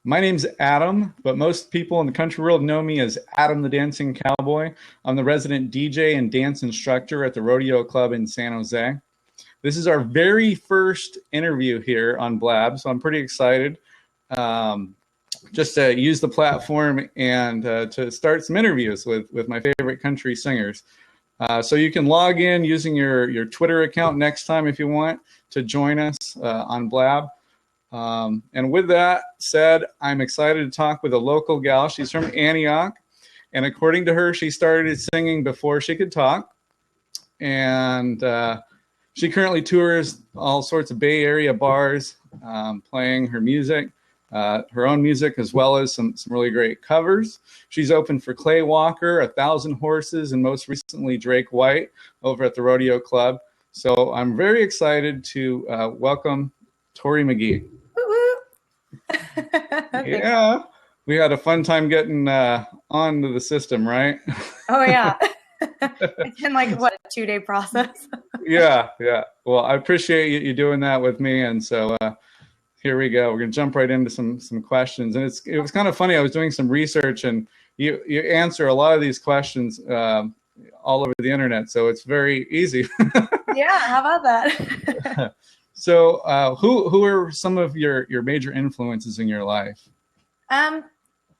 My name's Adam, but most people in the country world know me as Adam the Dancing Cowboy. I'm the resident DJ and dance instructor at the Rodeo Club in San Jose. This is our very first interview here on Blab, so I'm pretty excited just to use the platform and to start some interviews with my favorite country singers. So you can log in using your Twitter account next time if you want to join us on Blab. And with that said, I'm excited to talk with a local gal. She's from Antioch, and according to her, she started singing before she could talk. And she currently tours all sorts of Bay Area bars, playing her music, her own music, as well as some really great covers. She's opened for Clay Walker, 1,000 Horses, and most recently Drake White over at the Rodeo Club. So I'm very excited to welcome Toree McGee. Yeah, we had a fun time getting onto the system, right? Oh yeah. It's been like what, a 2-day process? Yeah. Well, I appreciate you doing that with me, and so here we go. We're gonna jump right into some questions, and it was kind of funny. I was doing some research, and you answer a lot of these questions all over the internet, so it's very easy. Yeah, how about that? So, who are some of your major influences in your life? Well,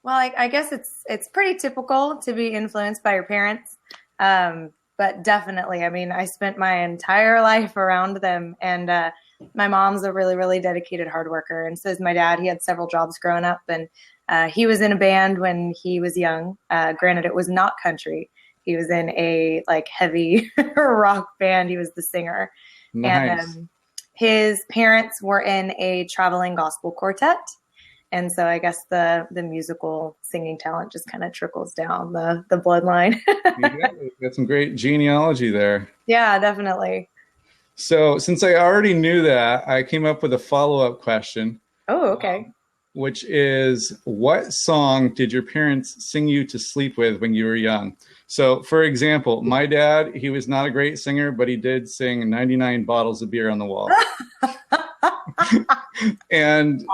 I guess it's pretty typical to be influenced by your parents, but definitely, I mean, I spent my entire life around them, and my mom's a really, really dedicated hard worker, and so is my dad. He had several jobs growing up, and he was in a band when he was young. Granted, it was not country. He was in a like heavy rock band. He was the singer. Nice. And his parents were in a traveling gospel quartet. And so I guess the musical singing talent just kind of trickles down the bloodline. You got some great genealogy there. Yeah, definitely. So since I already knew that, I came up with a follow-up question. Oh, okay. Which is, what song did your parents sing you to sleep with when you were young? So, for example, my dad, he was not a great singer, but he did sing 99 Bottles of Beer on the Wall. And,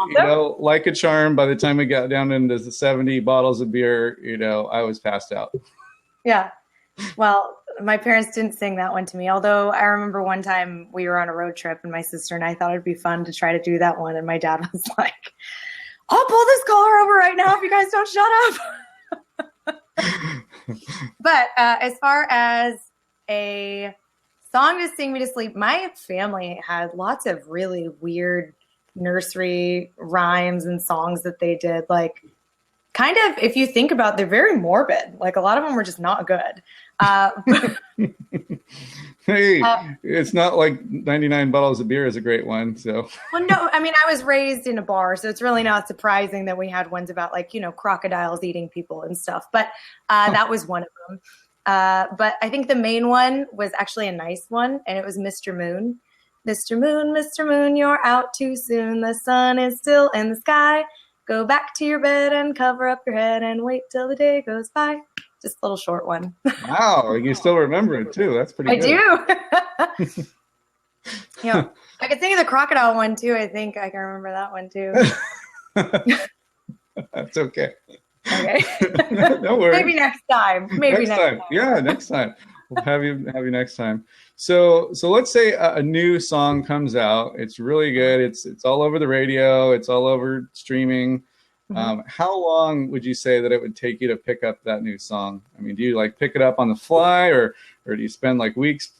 like a charm, by the time we got down into the 70 bottles of beer, I was passed out. Yeah. Well, my parents didn't sing that one to me, although I remember one time we were on a road trip and my sister and I thought it'd be fun to try to do that one. And my dad was like, I'll pull this collar over right now if you guys don't shut up. But as far as a song to sing me to sleep, my family had lots of really weird nursery rhymes and songs that they did. Like, kind of, if you think about it, they're very morbid. Like, a lot of them were just not good. Hey, it's not like 99 Bottles of Beer is a great one. So, well, no, I mean, I was raised in a bar, so it's really not surprising that we had ones about like, crocodiles eating people and stuff. But that was one of them. But I think the main one was actually a nice one, and it was Mr. Moon. Mr. Moon, you're out too soon. The sun is still in the sky. Go back to your bed and cover up your head and wait till the day goes by. Just a little short one. Wow, you still remember it too. That's pretty good. I do. I could think of the crocodile one too. I think I can remember that one too. That's okay. Okay. Don't worry. Maybe next time. Next time. Yeah, next time. We'll have you next time. So let's say a new song comes out. It's really good. It's all over the radio. It's all over streaming. Mm-hmm. How long would you say that it would take you to pick up that new song? I mean, do you like pick it up on the fly, or do you spend like weeks,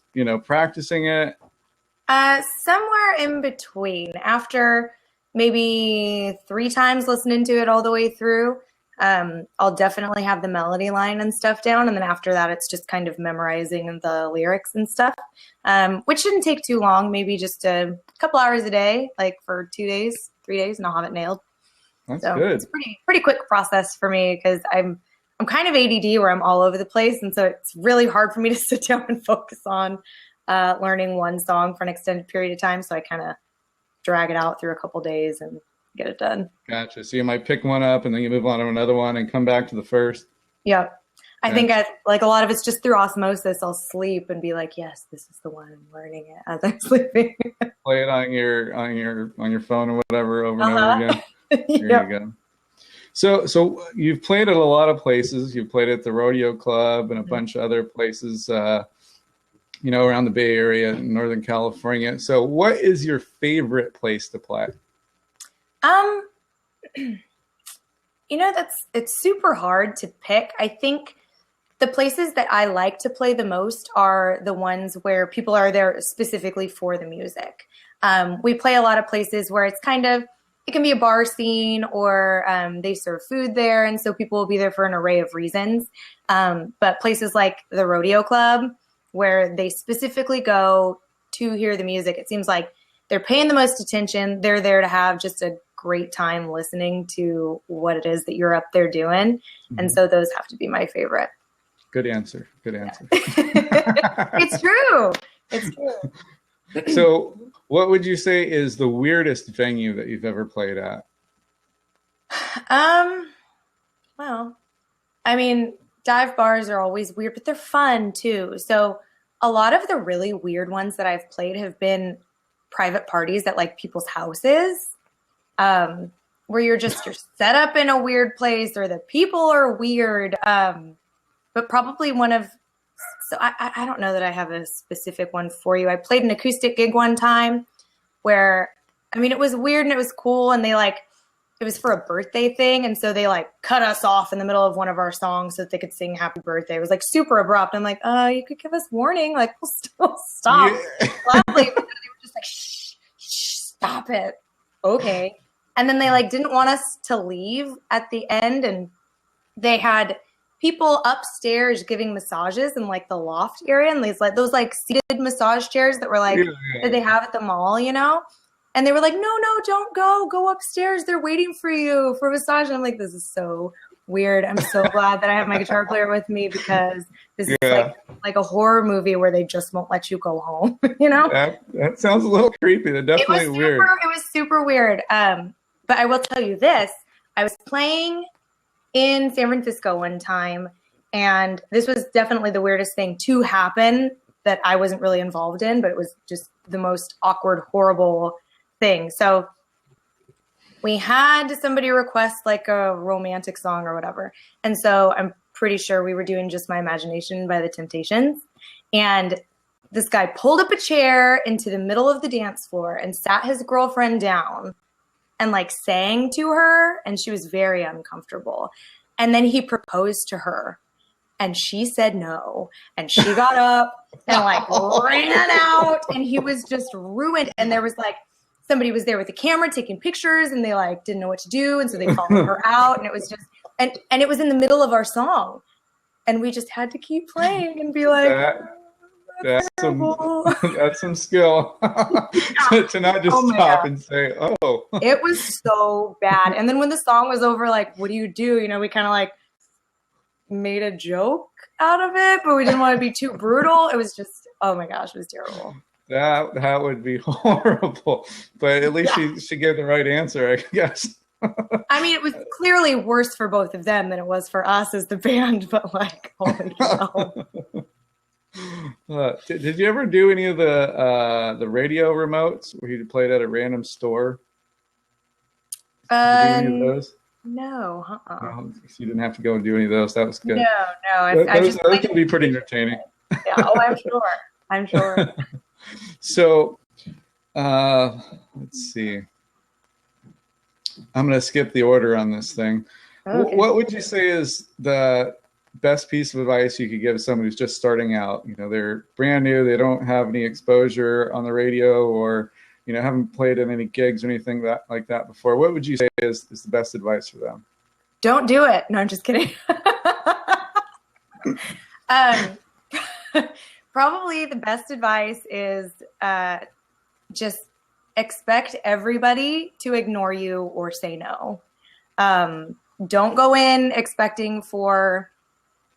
practicing it? Somewhere in between. After maybe 3 times listening to it all the way through, I'll definitely have the melody line and stuff down. And then after that, it's just kind of memorizing the lyrics and stuff, which shouldn't take too long, maybe just a couple hours a day, like for 2 days, 3 days, and I'll have it nailed. That's good. It's pretty quick process for me because I'm kind of ADD where I'm all over the place. And so it's really hard for me to sit down and focus on learning one song for an extended period of time. So I kind of drag it out through a couple days and get it done. Gotcha. So you might pick one up and then you move on to another one and come back to the first. Yeah. I think like a lot of it's just through osmosis. I'll sleep and be like, yes, this is the one. I'm learning it as I'm sleeping. Play it on your phone or whatever over and over again. There you go. So you've played at a lot of places. You've played at the Rodeo Club and a bunch of other places, around the Bay Area in Northern California. So what is your favorite place to play? It's super hard to pick. I think the places that I like to play the most are the ones where people are there specifically for the music. We play a lot of places where it can be a bar scene or they serve food there. And so people will be there for an array of reasons. But places like the Rodeo Club, where they specifically go to hear the music, it seems like they're paying the most attention. They're there to have just a great time listening to what it is that you're up there doing. Mm-hmm. And so those have to be my favorite. Good answer. Yeah. It's true. So what would you say is the weirdest venue that you've ever played at? Well, I mean, dive bars are always weird, but they're fun too. So a lot of the really weird ones that I've played have been private parties at like people's houses, where you're set up in a weird place or the people are weird. But probably I don't know that I have a specific one for you. I played an acoustic gig one time where, it was weird and it was cool. And it was for a birthday thing. And so they cut us off in the middle of one of our songs so that they could sing happy birthday. It was super abrupt. I'm like, you could give us warning. We'll still stop. Yeah. Gladly. But they were just shh, stop it. Okay. And then they didn't want us to leave at the end. And they had people upstairs giving massages in the loft area, and those seated massage chairs that were that they have at the mall, and they were like, no, don't go upstairs, they're waiting for you for a massage. And I'm like, this is so weird. I'm so glad that I have my guitar player with me, because this is like a horror movie where they just won't let you go home. That sounds a little creepy. They're definitely weird. It was super weird. But I will tell you this, I was playing in San Francisco one time, and this was definitely the weirdest thing to happen that I wasn't really involved in, but it was just the most awkward, horrible thing. So we had somebody request a romantic song or whatever. And so I'm pretty sure we were doing Just My Imagination by the Temptations. And this guy pulled up a chair into the middle of the dance floor and sat his girlfriend down and sang to her, and she was very uncomfortable. And then he proposed to her, and she said no, and she got up and ran out, and he was just ruined. And there was somebody was there with a camera taking pictures, and they didn't know what to do, and so they followed her out, and it was just and it was in the middle of our song, and we just had to keep playing and be that's some skill to not just stop and say, oh. It was so bad. And then when the song was over, what do you do? We kind of made a joke out of it, but we didn't want to be too brutal. It was just, oh my gosh, it was terrible. That would be horrible. But at least she gave the right answer, I guess. It was clearly worse for both of them than it was for us as the band, but holy cow. Did you ever do any of the radio remotes where you played at a random store? Did you do any of those? No. No, you didn't have to go and do any of those. That was good. No. Those can be pretty entertaining. Yeah. Oh, I'm sure. So, let's see. I'm going to skip the order on this thing. Okay. What would you say is the best piece of advice you could give somebody who's just starting out? They're brand new, they don't have any exposure on the radio, or haven't played in any gigs or anything like that before. What would you say is the best advice for them? Don't do it. No, I'm just kidding. Probably the best advice is just expect everybody to ignore you or say no. Don't go in expecting for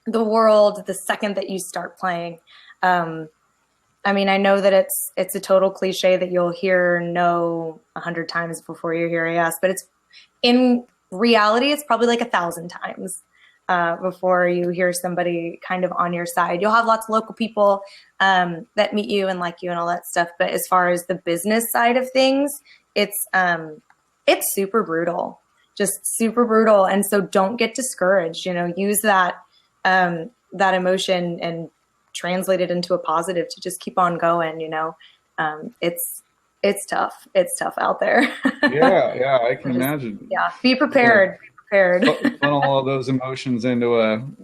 the world the second that you start playing. I know that it's a total cliche that you'll hear no 100 times before you hear a yes, but it's in reality, it's probably 1,000 times before you hear somebody kind of on your side. You'll have lots of local people that meet you and like you and all that stuff. But as far as the business side of things, it's super brutal. just super brutal. And so don't get discouraged, use that emotion and translate it into a positive to just keep on going. It's tough. It's tough out there. Yeah, I can imagine. Yeah, be prepared. Be prepared. Funnel all those emotions into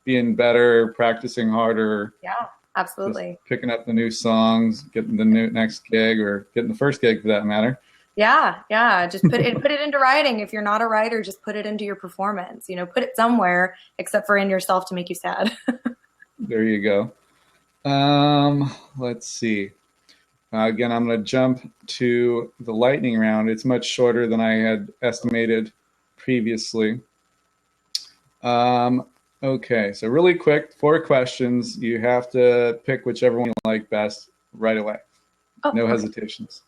being better, practicing harder. Yeah, absolutely. Picking up the new songs, getting the next gig, or getting the first gig for that matter. Yeah. Just put it into writing. If you're not a writer, just put it into your performance. Put it somewhere except for in yourself to make you sad. There you go. Let's see. Again, I'm going to jump to the lightning round. It's much shorter than I had estimated previously. Okay, so really quick, 4 questions. You have to pick whichever one you like best right away. Oh, no hesitations.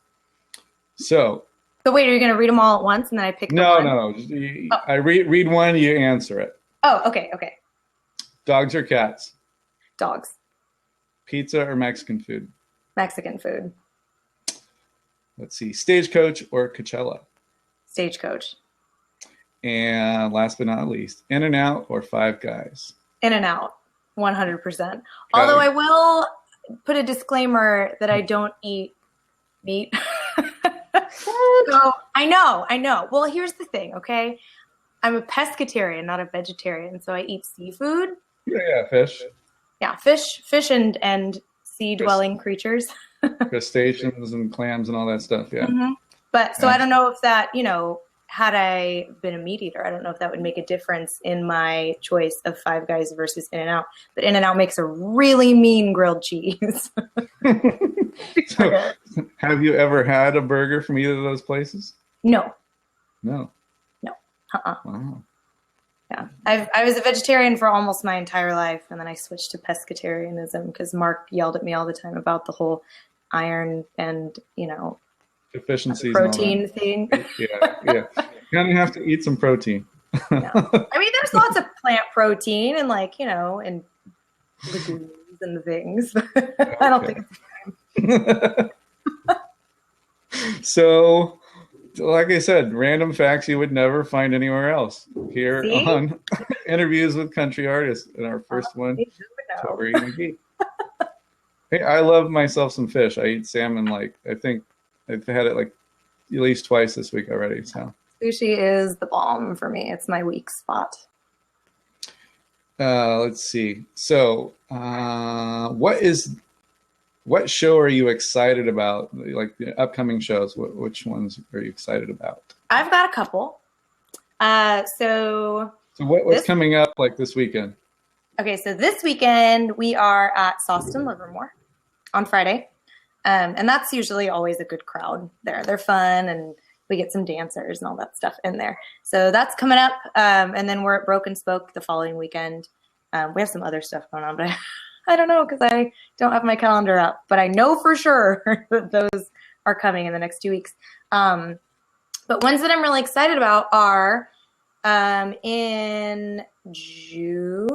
So wait, are you going to read them all at once and then I pick No. Oh. I read one, you answer it. Oh, okay. Dogs or cats? Dogs. Pizza or Mexican food? Mexican food. Let's see, Stagecoach or Coachella? Stagecoach. And last but not least, In-N-Out or Five Guys? In-N-Out, 100%. Although I will put a disclaimer that I don't eat meat. So I know. Well, here's the thing, okay? I'm a pescatarian, not a vegetarian, so I eat seafood. Yeah, fish. Yeah, fish and sea-dwelling creatures. Crustaceans and clams and all that stuff, yeah. Mm-hmm. But so I don't know if that, had I been a meat eater, I don't know if that would make a difference in my choice of Five Guys versus In-N-Out. But In-N-Out makes a really mean grilled cheese. So, have you ever had a burger from either of those places? No. Wow. Yeah, I was a vegetarian for almost my entire life, and then I switched to pescatarianism because Mark yelled at me all the time about the whole iron and deficiencies, protein thing. Yeah. You kind of have to eat some protein. Yeah. I mean, there's lots of plant protein and and legumes and things. I don't think it's the same. So, like I said, random facts you would never find anywhere else. Here on Interviews with Country Artists, and our first one, Toree McGee. Hey, I love myself some fish. I eat salmon I think I've had it at least twice this week already. So sushi is the bomb for me. It's my weak spot. Let's see. So, what show are you excited about? Like the upcoming shows, which ones are you excited about? I've got a couple. So what's coming up this weekend? Okay, so this weekend we are at Sawston Livermore on Friday. And that's usually always a good crowd there. They're fun and we get some dancers and all that stuff in there. So that's coming up. And then we're at Broken Spoke the following weekend. We have some other stuff going on, but I don't know because I don't have my calendar up. But I know for sure that those are coming in the next 2 weeks. But ones that I'm really excited about are in June.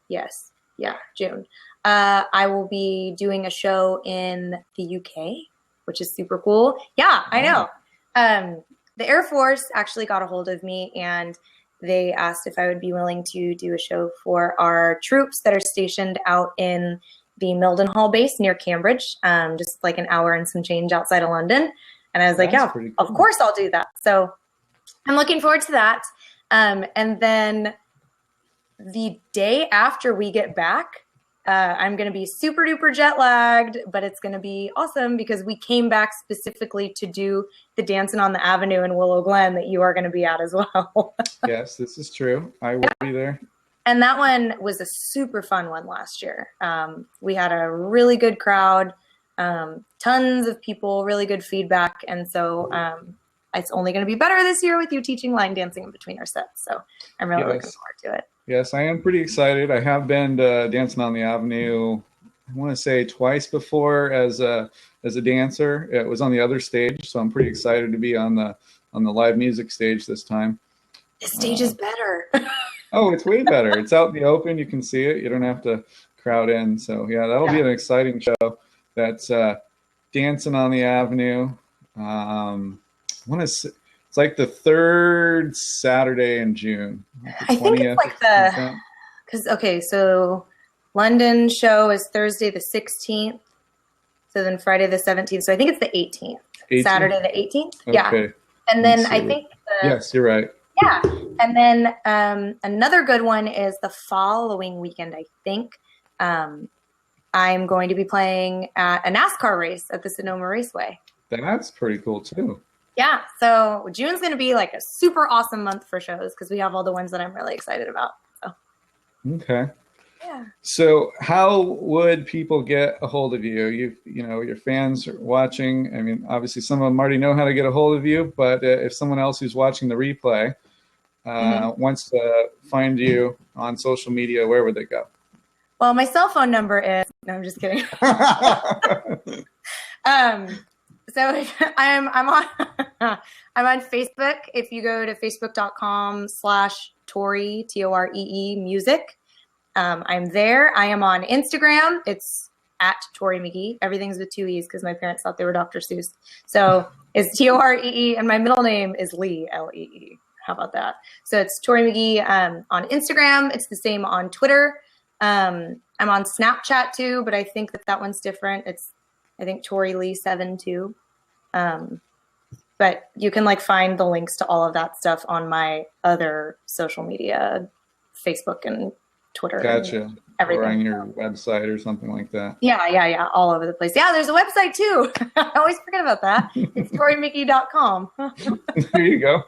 Yes. Yeah, June. I will be doing a show in the UK, which is super cool. Yeah, I know. The Air Force actually got a hold of me and they asked if I would be willing to do a show for our troops that are stationed out in the Mildenhall base near Cambridge, just an hour and some change outside of London. And I was like, yeah, cool. Of course I'll do that. So I'm looking forward to that. And then the day after we get back, I'm going to be super duper jet lagged, but it's going to be awesome because we came back specifically to do the Dancing on the Avenue in Willow Glen that you are going to be at as well. Yes, this is true. I will be there. And that one was a super fun one last year. We had a really good crowd, tons of people, really good feedback. And so it's only going to be better this year with you teaching line dancing in between our sets. So I'm really looking forward to it. Yes, I am pretty excited. I have been to Dancing on the Avenue, I want to say twice before as a dancer. It was on the other stage, so I'm pretty excited to be on the live music stage this time. The stage is better. Oh, it's way better. It's out in the open. You can see it. You don't have to crowd in. So, yeah, that'll be an exciting show. That's Dancing on the Avenue. It's like the third Saturday in June. I think it's like so London show is Thursday the 16th. So then Friday the 17th. So I think it's the 18th. Saturday the 18th. Okay. Yeah. And then I think yes, you're right. Yeah. And then another good one is the following weekend, I think. I'm going to be playing at a NASCAR race at the Sonoma Raceway. That's pretty cool too. Yeah. So June's going to be like a super awesome month for shows because we have all the ones that I'm really excited about. So. Okay. Yeah. So how would people get a hold of you? You know, your fans are watching. I mean, obviously some of them already know how to get a hold of you, but if someone else who's watching the replay wants to find you on social media, where would they go? Well, my cell phone number is, no, I'm just kidding. So I'm on Facebook. If you go to facebook.com/Toree, Toree music, I'm there. I am on Instagram. It's at Toree McGee. Everything's with 2 E's because my parents thought they were Dr. Seuss. So it's Toree, and my middle name is Lee, Lee. How about that? So it's Toree McGee on Instagram. It's the same on Twitter. I'm on Snapchat too, but I think that one's different. It's, I think, Toree Lee 72. But you can like find the links to all of that stuff on my other social media, Facebook and Twitter. Gotcha. And everything. Or on your website or something like that. Yeah. All over the place. Yeah, there's a website too. I always forget about that. It's ToreeMcGee.com. There you go.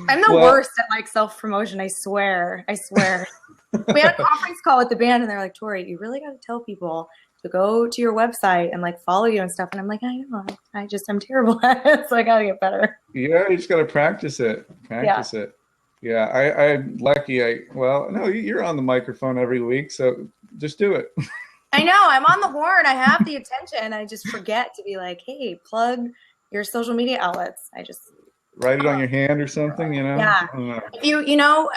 I'm the worst at like self-promotion. I swear. We had a conference call with the band and they're like, Toree, you really got to tell people to go to your website and like follow you and stuff. And I'm like, I know. I'm terrible at it. So I got to get better. Yeah, you just got to practice it. It. Yeah, I'm lucky. No, you're on the microphone every week, so just do it. I know. I'm on the horn. I have the attention. I just forget to be like, hey, plug your social media outlets. I just write it on your hand or something, you know? Yeah.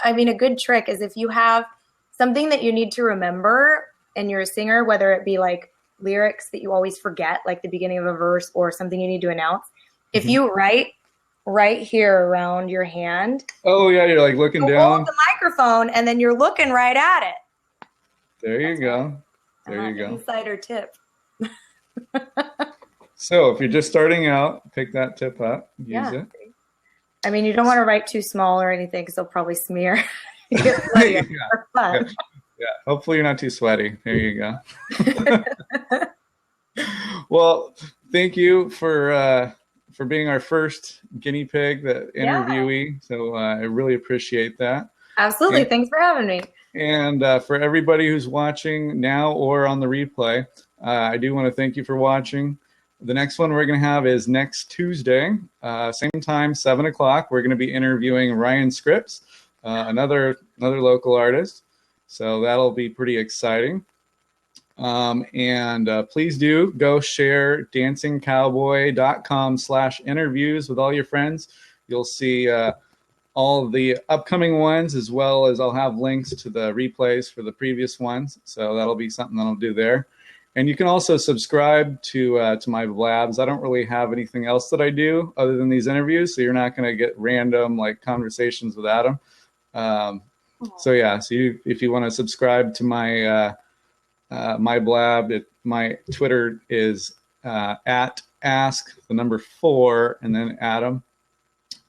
A good trick is if you have something that you need to remember and you're a singer, whether it be like lyrics that you always forget, like the beginning of a verse or something you need to announce. If you write right here around your hand. Oh, yeah. You're like looking down. Hold the microphone and then you're looking right at it. There you go. Insider tip. So if you're just starting out, pick that tip up. Use it. I mean, you don't want to write too small or anything because they'll probably smear. Yeah. Hopefully you're not too sweaty. There you go. Well, thank you for being our first guinea pig, the interviewee. So I really appreciate that. Absolutely. Thanks for having me. And for everybody who's watching now or on the replay, I do want to thank you for watching. The next one we're going to have is next Tuesday, same time, 7 o'clock. We're going to be interviewing Ryan Scripps, another local artist. So that'll be pretty exciting. And please do go share dancingcowboy.com/interviews with all your friends. You'll see all the upcoming ones, as well as I'll have links to the replays for the previous ones. So that'll be something that I'll do there. And you can also subscribe to my blabs. I don't really have anything else that I do other than these interviews, so you're not going to get random like conversations with Adam. So if you want to subscribe to my my blab, my Twitter is at ask4 and then Adam.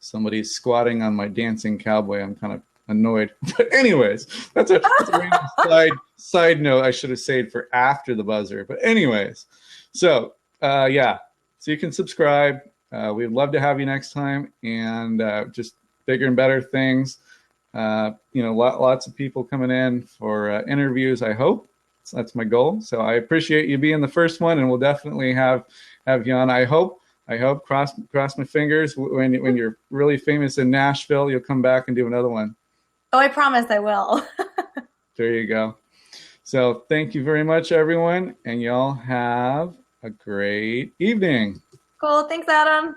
Somebody's squatting on my dancing cowboy. I'm kind of annoyed, but anyways, that's a random side note I should have saved for after the buzzer. But anyways, so so you can subscribe. We'd love to have you next time, and just bigger and better things. Lots of people coming in for interviews, I hope. So that's my goal. So I appreciate you being the first one, and we'll definitely have you on. I hope cross my fingers when you're really famous in Nashville, you'll come back and do another one. Oh, I promise I will. There you go. So thank you very much, everyone, and y'all have a great evening. Cool. Thanks, Adam.